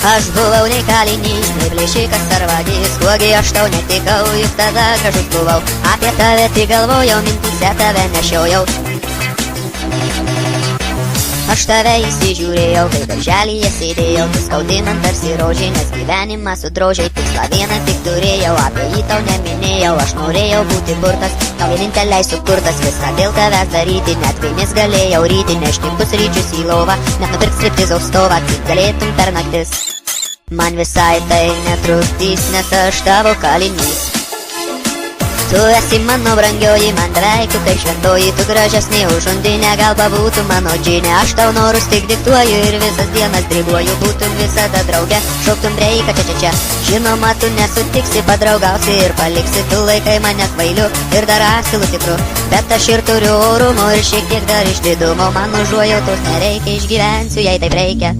Aš buvau nei kalinys, nei plėšikas ar vagis, kuogi aš tau netikau, juk tada gražus buvau. Apie tave tik galvojau, mintyse tave nešiojau. Aš tave įsižiūrėjau, kai darželyje sėdėjau, tu skaudi man tarsi rožė, nes gyvenimą sudrožiai, tikslą vieną tik turėjau, apie jį tau neminėjau, aš norėjau būti burtas, tau vieninteliai sukurtas, viską dėl tavęs daryti, net kai galėjau ryti, nešti pusryčius į lovą, net nupirkt striptizo stovą, kaip galėtum per naktis. Man visai tai netrukdys, nes aš tavo kalinys. Tu esi mano brangioji, man beveik tu kaip šventoji, tu gražesnė už undinę, gal pabūtų mano džinė. Aš tau norus tik diktuoju ir visas dienas dribuoju, būtum visada drauge, šauktum breiką čia. Žinoma, tu nesutiksi, padraugausi ir paliksi, tu laikai mane kvailiu ir dar asilu tikru. Bet aš ir turiu orumo ir šiek tiek dar išdidumo, man užuojautos nereikia, išgyvensiu, jei taip reikia.